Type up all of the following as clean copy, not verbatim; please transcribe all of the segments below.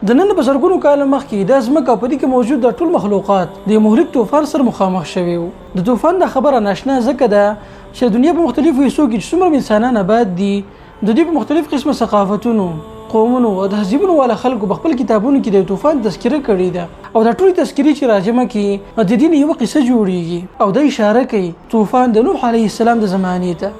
د نن په زرګونو کاله مخکې د ځمکه په دې کې موجود د ټول مخلوقات د مهلک طوفان سره مخامخ شوي وو. د طوفان د خبره ناشنا ځکه ده چې د دنیا په مختلفو حصو کې څومره انسانان آباد دي، د دې په مختلف قسمه ثقافتونو، قومونو او تهذیبونو والا خلکو په خپل کتابونو کې د طوفان تذکره کړې ده او دا ټول تذکرې چې راجمه کې د دې یو قصه جوړیږي او د اشاره کوي طوفان د نوح علیه السلام د زمانې ته.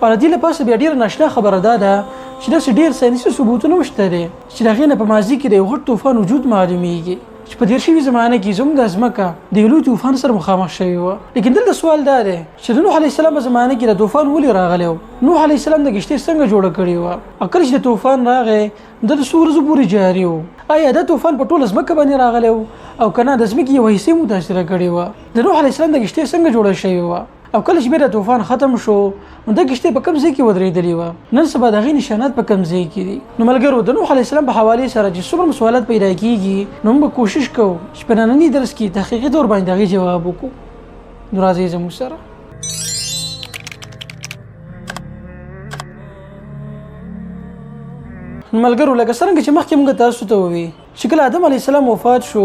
پر دې لپاره بیا ډیر ناشنا خبره ده چې د ډیر ساينسي ثبوتونه مشته دي چې دغه نه په ماضي کې د یو غټ طوفان وجود معلومیږي چې په دې شوي زمانه کې زموږ د ځمکه د یو طوفان سره مخامخ شوی و. لیکن دلته سوال دا دی چې د نوح علیه السلام په زمانه کې د طوفان ولې راغلی و؟ نوح علیه السلام د کشتۍ څنګه جوړه کړې وه؟ او کله چې د طوفان راغی د څو ورځو پورې جاري و. آیا دا طوفان په ټوله ځمکه باندې راغلی و او که نه د ځمکې یوه حصې متاثره کړې وه؟ د نوح علیه السلام د کشتۍ څنګه جوړه شوې وه؟ او کله چې بیا د طوفان ختم شو نو د کشتۍ په کوم ځای کې ودرېدلې وه؟ نن سبا د هغې نشانات په کوم ځای کې دي؟ نو ملګرو د نوح علیه السلام په حوالې سره چې څومره سوالات پیدا کېږي نو موږ کوشش کوو چې په ننني درس کې تحقیقي طور باندې د هغې جواب وکړو. نو راځئ زموږ سره. ملګرو لکه څرنګه چې مخکې موږ تاسو ته ووي چې کله آدم علیه السلام وفات شو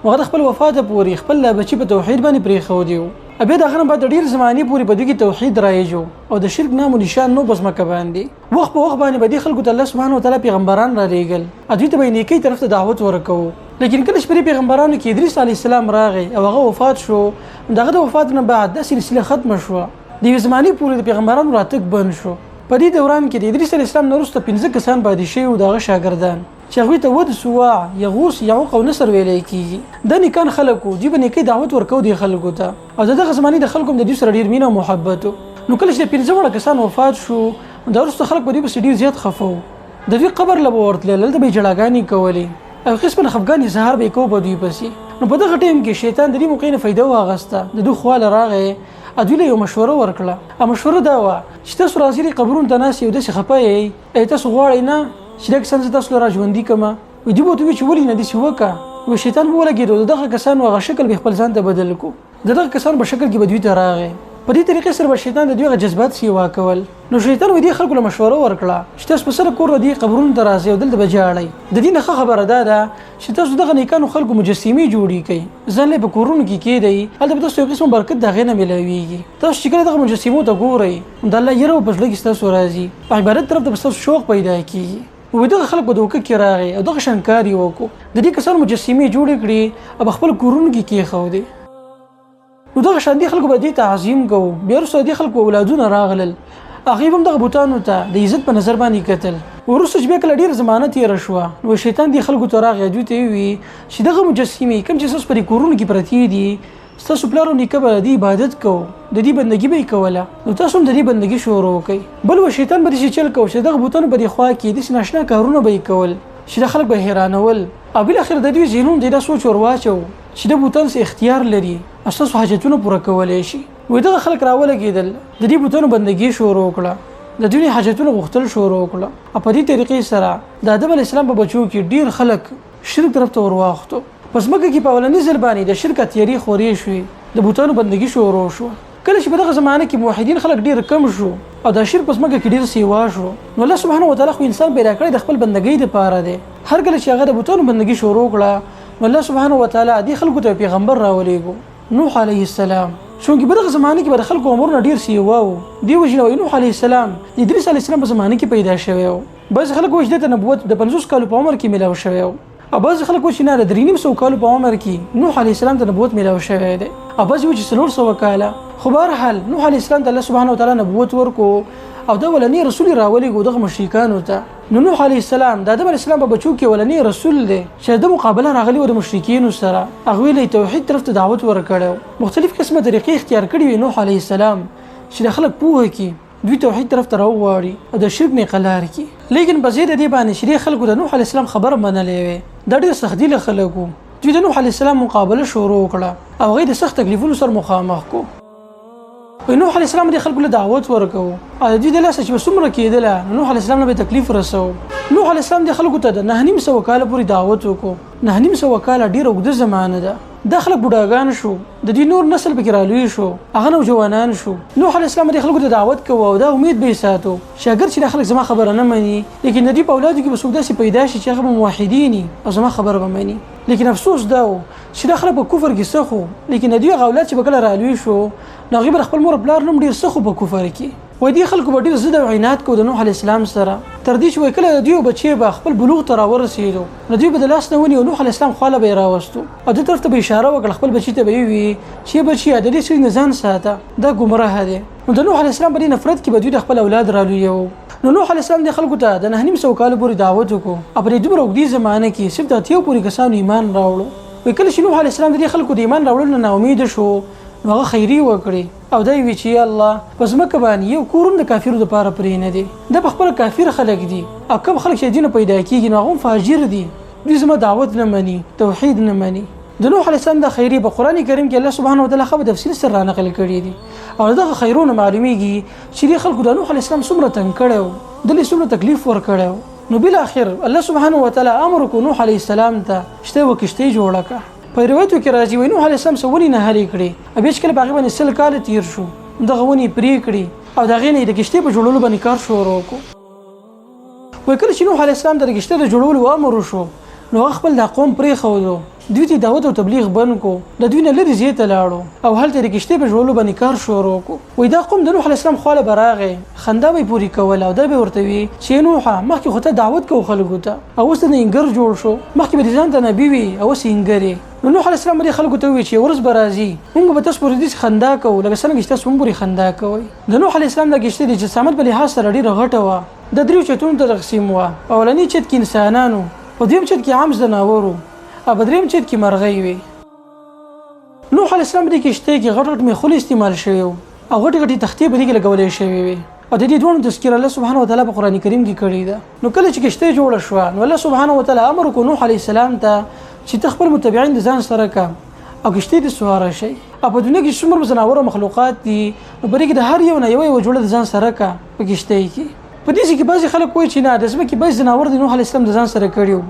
هغه د خپل وفاته پورې خپل بچي په توحید باندې پرېښودی و. بیا د هغه نه بعد ډېر زمانې پورې په دوی کې توحید رایج او د شرک نام و نشان نو په ځمکه باندې. وخت په وخت باندې به دې خلکو ته الله سبحانه وتعالی پیغمبران رالېږل او دوی ته به یې نیکۍ طرف ته دعوت ورکوو. لیکن کله چې په دې پیغمبرانو کې ادریس علیه السلام راغی او هغه وفات شو د هغه د وفات نه بعد دا سلسله ختمه شوه. د یوې زمانې پورې د پیغمبرانو راتګ بند شو. په دې دوران کې د ادریس علیه السلام نه وروسته 15 کسان پاتې شوي وو د هغه شاګردان چې هغوی ته ود، سواع، یغوث، یعوق او نصر ویلی کېږي. دا نیکان خلک وو، دوی به نیکۍ دعوت ورکوو دې خلکو ته او د دغه زمانې د خلکو هم د دوی سره ډېر مینه او محبت و. نو کله چې د 15 واړه کسان وفات شو دا وروسته خلک په دوی پسې ډېر زیات خفه وو. د دوی قبر له به ورتلل، هلته به یې جړاګانې کولې او قسمه خفګان اظهار به یې کوو په دوی پسې. نو په دغه ټایم کې شیطان د دې موقع نه فایده واخیسته، د دوی خواله راغی او دوی له یو مشوره ورکړه. او مشوره دا وه چې تاسو راځئ قبرونو ته ناست یې او داسې خفه یې تاسو غواړئ نه چې دا کسان زه تاسو له را ژوندي کړمه. دوی به ورته ووایي چې ولې نه داسې وکړه؟ شیطان به ولګېد د دغه کسانو هغه شکل به خپل ځان ته بدل کړو. د دغه کسانو په شکل کې به دوی ته راغی. په دې طریقې سره به شیطان د دوی هغه جذبات سیوا کول. نو شیطان به دې خلکو له مشوره ورکړه چې تاسو په سره کور دې قبرونو ته راځئ او دلته به جاړئ. د دې نه ښه خبره دا ده چې تاسو دغه نیکانو خلکو مجسمې جوړې کړئ، ځان یې په کورونو کې کېږدئ، هلته به تاسو یو قسم برکت د هغې نه میلاویږي. تاسو چې کله دغه مجسمو ته ګورئ د الله یره په زړه کې ستاسو راځي، په عبادت طرف ته به ستاسو شوق پیدا کېږي. و دغه خلک په دوکه کې راغی او دغه شنکار یې وکړو. د دې کسانو مجسمې جوړې کړې او خپل کورونو کې کېښودې. نو دغه شان دي خلکو به دې تعظیم کوو. بیا وروسته دې خلکو اولادونه راغلل، هغوی هم دغه بوتانو ته د عزت په نظر باندې کتل. وروسته چې بیا کله ډېره زمانه تېره شوه نو شیطان دې خلکو ته راغی، دوی ته یې وویل چې دغه مجسمې کوم چې ستاسو په دې کورونو کې پرتې دي ستاسو پلار او نیکه به د دې عبادت کوو، د دې بندګي به یې کوله، نو تاسو هم د دې بندګي شروع کړئ. بل و شیطان به داسې چل کوو چې دغه بوتانو په دې خوا کې داسې ناشنا کارونه به یې کول چې د خلک به حیرانول. او بالاخره د دوی ذهنونو ته دا سوچ ور واچو چې د بوتان څه اختیار لري او ستاسو حاجتونه پوره کولی شي. دغه خلک راولګېدل، د دې بوتانو بندګي شروع کړه، د دوی حاجتونه غوښتل شروع کړه. او په دې طریقې سره د آدم علیه السلام په بچو کې ډېر خلک شرک طرف ته ور واوښتو. په ځمکه کې په اولني ځل باندې د شرک تیارې خورې شوې، د بوتانو بندګي شروع شوه. کله چې په دغه زمانه کې موحدین خلک ډېر کم شو او د شرک په ځمکه کې ډېر سیوا شو، نو الله سبحانه وتعالی خو انسان پیدا کړی د خپل بندګۍ دپاره دی. هر کله چې هغه د بوتانو بندګي شروع کړه نو الله سبحانه وتعالی دې خلکو ته پیغمبر راولېږو، نوح علیه السلام. چونکې په دغه زمانه کې به د خلکو عمرونه ډېر سیوا و. دې وجې نه وایي نوح علیه السلام د ادریس علیه السلام په زمانه کې پیدا شوی و. بعضې خلک وایي چې دې ته نبوت د 50 کالو په عمر کې میلاو شوی و، او بعضې خلک وایي چې نه د 300 کالو په عمر کې نوح علیه السلام ته نبوت میلاو شوی دی، او بعضې وایي چې 400 کاله. خو بهرحال نوح علیه السلام ته الله سبحانه وتعالی نبوت ورکو او دا ولنی رسول راولېږو دغه مشرکانو ته. نو نوح علیه السلام د آدم علیه السلام په بچو کې ولنی رسول دی چې د مقابله راغلی و د مشرکینو سره. هغوی له توحید طرف ته دعوت ورکړی، مختلف قسمه طریقې اختیار کړي وي نوح علیه السلام چې د خلک پوهه کړي، دوی توحید طرف ته راوغواړي او د شرک نه قلار کړي. لیکن په ځای د دې باندې چې دې خلکو د نوح علیه السلام خبره منلې وې، دا ډېر سخت دي له خلکو. دوی د نوح علیه السلام مقابله شروع کړه او هغوی د سخت تکلیفونو سره مخامخ کو. نوح علیه السلام د خلکو له دعوت ورکو او د دې د لاسه چې څومره کېدله نوح علیه السلام له تکلیف رسو. نوح علیه السلام د خلکو ته د 9.5 کاله پورې دعوت وکړو. 9.5 کاله ډیره اوږده زمانه ده. دا خلک بوډاګان شو، د دې نور نسل پکې رالوی شو، هغه نوجوانان شو. نوح علیه السلام د خلکو ته دعوت کوو او دا امید به ساتو چې اگر چې خلک زما خبره نه مني لیکن د دې په اولادو کې به څوک داسې پیدا شي چې هغه موحدین او زما خبره به مني. لیکن افسوس دا و چې دا خلک په کفر کې سخو، لیکن د دې اولاد چې بکله رالوی شو نو هغه خپل مور پلار نوم ډیر سخو په کفر کې. وای دي خلکو به ډیر زده عینات کو د نوح علیه السلام سره تر دې چې وای کله د دې بچي به خپل بلوغ ته راورسېدو نو دوی به د لاس نه ونی او نوح علیه السلام خاله به راوستو او د طرف ته به اشاره وکړه خپل بچی ته به وي چې بچي د دې سړي نه ځان ساته دا ګمراه دی. نو د نوح علیه السلام په نفرت کې به دوی د خپل اولاد رالویو. نو نوح علیه السلام د خلکو ته د 9.5 کال پورې دعوت وکړو او په دې دومره اوږدې زمانه کې صرف د 80 پورې کسانو ایمان راوړو. وای کله چې نوح علیه السلام د خلکو د ایمان راوړلو نه امید شو نو هغه خیری وکړي او دا وی چې الله پس مکه باندې یو کورن د کافرو لپاره پرې نه دی. د خپل کافر خلک دي او کوم خلک چې دین پیدا کیږي نو هغه فاجر دي، دوی زما دعوت نه مني، توحید نه مني. د نوح علیه السلام د خیری په قران کریم کې الله سبحانه وتعالی خو تفصیل سره نقل کړی دي او دغه خیرونه معلومیږي چې خلکو د نوح علیه السلام څومره تنګ کړو، د څومره تکلیف ور کړو. نو بل اخر الله سبحانه وتعالی امر کو نوح علیه السلام ته شته وکشته جوړه کړه. په روایتو کې راځي وای نوح علیه السلام سونی نه هلي کړي ابي چې کله باغ باندې سل کال تیر شو دغه ونی پرې کړي او دغه نه د کشته په جوړولو باندې کار شروع وکړو. وای کله چې نوح علیه السلام د کشته د جوړولو امر وشو نو خپل د قوم پرې خولو دوی ته دعوت او تبلیغ بند کو د دوی نه لري زیته لاړو او هلته د کشته په جوړولو باندې کار شروع وکړو. وای دا قوم د نوح علیه السلام خاله براغه خندا به پوری کول او دا به ورته وی چې نوح مخکې خو ته دعوت کو خلکو ته او اوس نه انګر جوړ شو مخکې به ځان ته نبی وي او سینګری. نو نوح علیه السلام د خلکو ته وی چې ورځ برازي موږ به تاسو پر دې خندا کوو لکه څنګه چې تاسو موږ خندا کوئ. د نوح علیه السلام د کشته د جسامت په لحاظ سره ډیره غټه و، د دریو چتونو ته تقسیم و. اولنی چت کې انسانانو او دویم چت کې عام زناورو او بدریم چت کې مرغۍ وي. نوح علیه السلام د کشته کې غټ غټ میخول استعمال شوی او غټ غټ تختې په دې کې لګولې شوی وي او د دې دوه تذکر الله سبحانه وتعالی په قران کریم کې کړی ده. نو کله چې کشته جوړه شو نو الله سبحانه وتعالی امر کو نوح علیه السلام ته چې تخبر متابعین د ځان سره کا او کشته د سواره شي او په دنیا کې څومره زناور مخلوقات دي نو بری کې د هر یو نه یو جوړه د ځان سره کا په کشته کې. په دې کې بعضی خلک وایي چې نه د اسمه کې بعضی زناور د نوح علیه السلام د ځان سره کړیو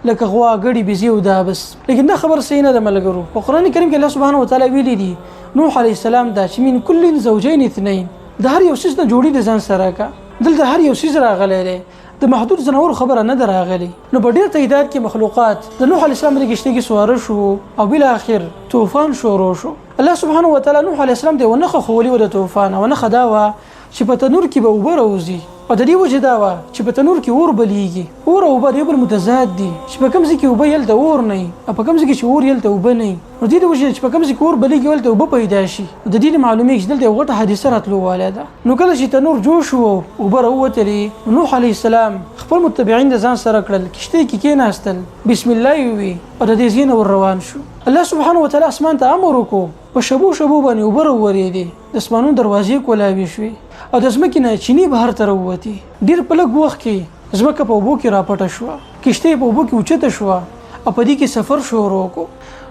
لکه غوا غړي بيزي او دا بس، لیکن دا خبر صحیح نه ده ملګرو. په قران کریم کې الله سبحانه وتعالی ویلي دي نوح علیه السلام دا چې من کل زوجین اثنين د هر یو شخص نه جوړي د ځان سره کا دلته هر یو شخص راغلی دی د محدود زناور خبره نه دراغلی. نو په ډیر تعداد کې مخلوقات د نوح علیه السلام د کشته کې سوار شو او بل اخر طوفان شروع شو. الله سبحانه وتعالی نوح علیه السلام ته ونخه خولي و د طوفان او نه خداوه چې په تنور کې به وبروزي او د دې وجه دا و چې په تنور کې اور بلیږي. اور او بر یو بل متضاد دي چې په کوم ځای کې وبه یلته اور نه او په کوم ځای کې چې اور یلته وبه نه. نو دې د وجه چې په کوم ځای کې اور بلیږي ولته وبه پیدا شي د دې معلومه چې دلته غټه حادثه راتلو واله ده. نو کله چې تنور جوړ شو او بر وته نوح علیه السلام خپل متبعین د ځان سره کړل کشته کې کېناستل بسم الله وی او د دې زین ور روان شو. الله سبحانه وتعالی اسمان ته امر وکړو په شبو شبو باندې وبر ورېدي د اسمانونو دروازې کولاوي شوې او د ځمکې نه چینی بهر ته راووتې. ډېر په لږ وخت کې ځمکه په اوبو کې راپټه شوه، کشته په اوبو کې اوچته شوه او په دې کې سفر شروع کړو.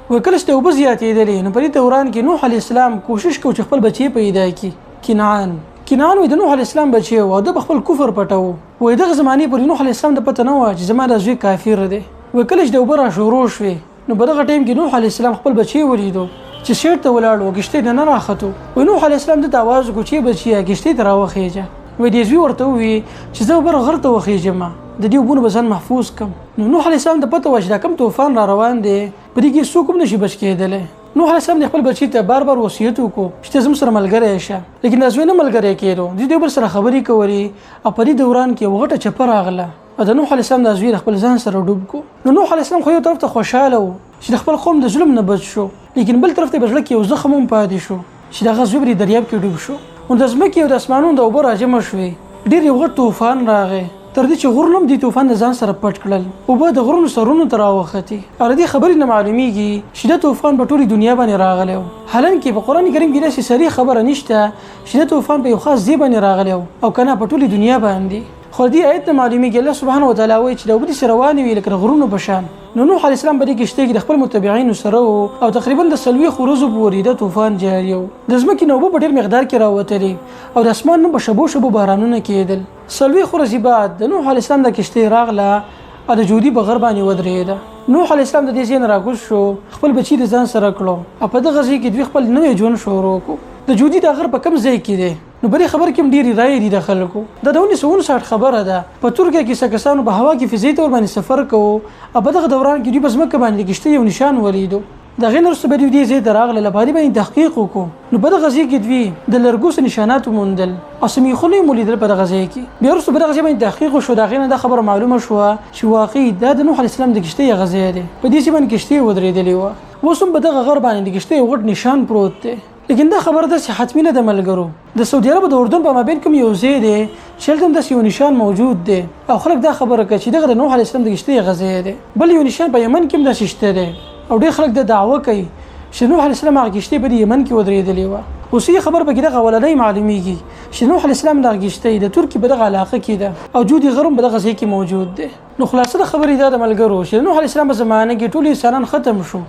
وایي کله چې اوبه زیاتېدلې نو په دې دوران کې نوح علیه السلام کوشش کوي چې خپل بچی پیدا کړي. کنعان وایي د نوح علیه السلام بچی و او د خپل کفر پټو. وایي دغه زمانې پورې نوح علیه السلام د پته نه وه چې زما د زوی کافر دی. وایي کله چې د اوبه را شروع شوې نو په دغه ټایم کې نوح علیه السلام خپل بچی ولیدو چې شیر ته ولاړو کشته نه راخته. و نوح علیه السلام د आवाज کو چې بچیا کشته ته راوخیږه. و دې زوی ورته وی چې زه بر غرته وخیږم د دې وبونه بزن محفوظ کم. نو نوح علیه السلام د پته و چې دا کم طوفان را روان دی په دې کې څوک نشي بچ کېدل. نوح علیه السلام خپل بچی ته بار وصیت وکړو چې زم سره ملګری شه، لیکن زوی نه ملګری کېدو. دې بل سره خبرې کولې او په دې دوران کې وغټه چپه راغله او د نوح علیه السلام د زوی خپل ځان سره ډوب کو. نو نوح علیه السلام خو یو طرف ته خوشاله و چې خپل قوم د ظلم نه بچ شو، لیکن بل طرف ته بجله کې یو زخم هم پاتې شو چې دغه زوی بری دریاب کې ډوب شو. او د ځمکې او د اسمانونو د اوبو راجمع شوې. ډېر یو غټ طوفان راغی تر دې چې غرونه د طوفان د ځان سره پټ کړل. اوبه د غرونو سرونو ته راوختې. او د دې خبرې نه معلومیږي چې د طوفان په ټولې دنیا باندې راغلی و. حالانکه په قران کریم کې داسې صریح خبره نشته چې د طوفان په یو خاص ځای باندې راغلی او کنه په ټولې دنیا باندې. خو دې آیت معلومیږي الله سبحانه وتعالی وایي چې د اوبو داسې روانې وي لکه غرونو په شان. نو نوح علیه السلام په دې کښتۍ کې د خپل متبعینو سره او تقریبا د 40 ورځو پورې د طوفان جاري و. د ځمکې نه اوبه په ډېر مقدار کې راوتلې او د اسمان نه په شبو شبو بارانونه کېدل. 40 ورځې بعد د نوح علیه السلام د کښتۍ راغله او د جودي په غر باندې ودرېده. نوح علیه السلام د دې ځای نه راکوز شو، خپل بچي د ځان سره کړو او په دغه ځای کې دوی خپل نوی ژوند شروع کړو. د جودي د غر په کوم ځای کې دی؟ نو بلې خبر کې ډېری رایې دي د خلکو. د 1959 خبره ده په ترکیه کې څه کسانو په هوا کې فضايي تور باندې سفر کوو او په دغه دوران کې دوی په ځمکه باندې د کښتۍ یو نشان ولیدو. د هغې نه وروسته به دوی دې ځای ته راغلل او په دې باندې تحقیق وکړو. نو په دغه ځای کې دوی د لرګو څه نشانات وموندل او څه میخونه یې ولیدل په دغه ځای کې. بیا وروسته په دغه ځای باندې تحقیق وشو. د هغې نه دا خبره معلومه شوه چې واقعي دا د نوح علیه السلام د کښتۍ هغه ځای دی. په دې ځای باندې کښتۍ ودرېدلې وه. اوس هم په دغه غر باندې د کښتۍ یو غټ نشان پروت دی. لیکن دا خبره ده چې حتمي نه د ملګرو د سعودي عرب د اردن په مابین کوم یو ځای دی چې هلته هم داسې یو نشان موجود دی او خلک دا خبره کوي چې دغه د نوح علیه السلام د کښتۍ هغه ځای دی. بل یو نشان په یمن کې هم داسې شته دی او ډېر خلک دا دعوه کوي چې نوح علیه السلام هغه کښتۍ په یمن کې ودرېدلې وه. اوس یې خبر پکې دغه ولنۍ معلومیږي چې نوح علیه السلام دغه کښتۍ د ترکیې په دغه علاقه کې ده او جودي غر هم په دغه ځای کې موجود دی. نو خلاصه د خبرې دا د ملګرو چې د نوح علیه السلام په زمانه کې ټول انسانان ختم شو،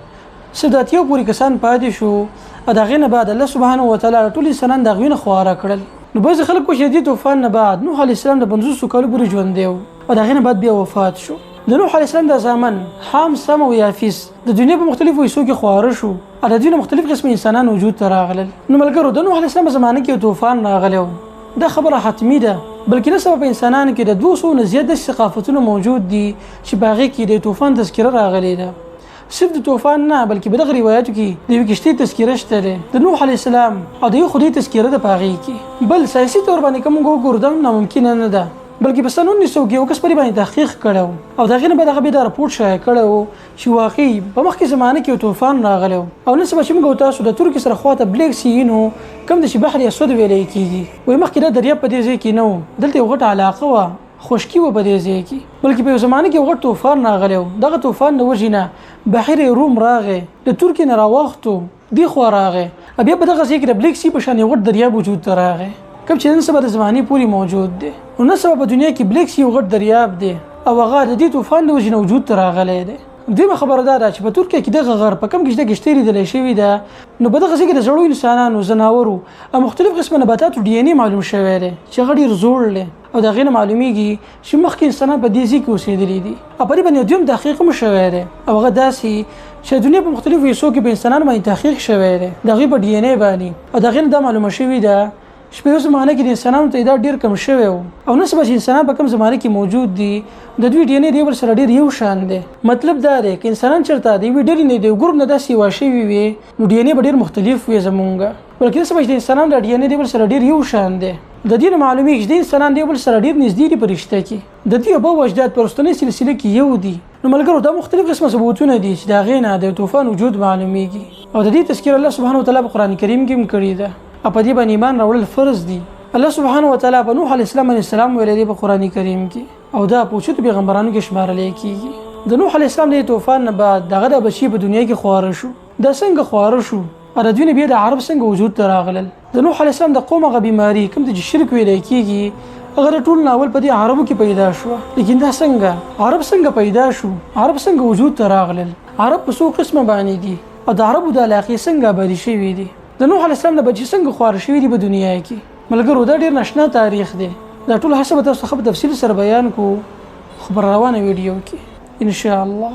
صرف د اتیاو پورې کسان پاتې شو او د هغې نه بعد الله سبحانه وتعالی ټول انسانان د هغوی نه خواره کړل. نو بعضې خلک وایي چې د دې طوفان نه بعد نوح علیه السلام د 500 کالو پورې ژوندی و او د هغې نه بعد بیا وفات شو. د نوح علیه السلام د زامن حام، سم او یافیس د دنیا په مختلفو حصو کې خواره شو او د دوی نه مختلف قسم انسانان وجود ته راغلل. نو ملګرو د نوح علیه السلام په زمانه کې یو طوفان راغلی و. دا خبره حتمي ده، بلکې نه سبب په انسانانو کې د 200 نه زیات داسې ثقافتونه موجود دي چې په هغې کې د طوفان تذکره راغلې ده. صرف د طوفان نه بلکې په دغه روایاتو کې د یوې کښتۍ تذکره شته دی د نوح علیه السلام او د یو خدای تذکره ده په هغې کې. بل سیاسي طور باندې که موږ وګورو دا هم ناممکنه نه ده، بلکې په سن 1900 کې یو کس پرې باندې تحقیق کړی او د هغې نه بعد هغه بیا دا رپورټ شایع کړی چې واقعي په مخکې زمانه کې یو طوفان راغلی او نن سبا چې موږ او تاسو د ترکیې سره خواته بلیک سی نو کوم د چې بحر اسود ویلی کېږي، وایي مخکې دا دریاب په دې ځای کې نه و، دلته یو غټه علاقه وه، خشکي وه په دې ځای کې، بلکې په یو زمانه کې یو غټ طوفان راغلی و. دغه طوفان د وجې نه بحر روم راغی، د ترکیې نه راواختو دې خوا راغی، بیا په دغه ځای کې د بلیک سی په شان یو غټ دریاب وجود ته راغی کوم چې نن سبا د زمانې پورې موجود دی. نو نن سبا په دنیا کې بلیک سی یو غټ دریاب دی او هغه د دې طوفان د وجې نه وجود ته راغلی دی. دویمه خبره دا ده چې په ترکیه کې دغه غر په کوم کې کښتۍ لیدلی شوې ده، نو په دغه ځای کې د زړو انسانانو، ځناورو او مختلف قسمه نباتاتو ډي ان اې معلوم شوی دی چې هغه ډېر زوړ دی او د هغې نه معلومیږي چې مخکې انسانان په دې ځای کې اوسېدلي دي او په دې باندې دویم تحقیق هم شوی دی او هغه داسې چې د دنیا په مختلفو حصو کې په انسانانو باندې تحقیق شوی دی د هغوی په ډي ان اې باندې او د هغې نه دا معلومه شوې ده چې په یو زمانه کې د انسانانو تعداد ډېر کم شوی و او نن سبا چې انسانان په کوم زمانه کې موجود دي د دوی ډي ان اې د یو بل سره ډېر یو شان دی. مطلب دا دی که انسانان چېرته د یوې ډلې نه د یو ګروپ نه داسې یوه شوي وي نو ډي ان اې به ډېر مختلف وي زمونږ، بلکې نن سبا چې د انسانانو د ډي ان اې د یو بل سره ډېر یو شان دی. د دې نه معلومیږي چې د انسانان د یو بل سره ډېر نږدې دي په رشته کې، د دوی ابا او اجداد په وروستنۍ سلسله کې یو دي. نو ملګرو دا مختلف قسمه ثبوتونه دي چې د هغې نه د طوفان وجود معلومیږي او د دې تذکره الله سبحانه وتعالی په قرآن کریم کې هم کړې ده او په دې باندې ایمان راوړل فرض دي. الله سبحانه وتعالی په نوح علیه السلام ویلی دی په قرآن کریم کې او دا په اوچتو پیغمبرانو کې شمارلی کېږي. د نوح علیه السلام د طوفان نه بعد دغه د بچي په دنیا کې خواره شو. دا څنګه خواره شو او د دوی نه بیا د عرب څنګه وجود ته راغلل؟ د نوح علیه السلام د قوم هغه بیماري کوم چې شرک ویلی کېږي هغه د ټول ناول په دې عربو کې پیدا شوه. لیکن دا څنګه عرب څنګه پیدا شو؟ عرب څنګه وجود ته راغلل؟ عرب په څو قسمه باندې دي او د عربو د علاقې څنګه آبادي شوي دي؟ د نوح علیه السلام د بچي څنګه خواره شوي دي په دنیا کې؟ ملګرو دا ډېر ناشنا تاریخ دی. دا ټول هڅه به تاسو ته په تفصیل سره بیان کو خو په روانه ویډیو کې ان شاء الله.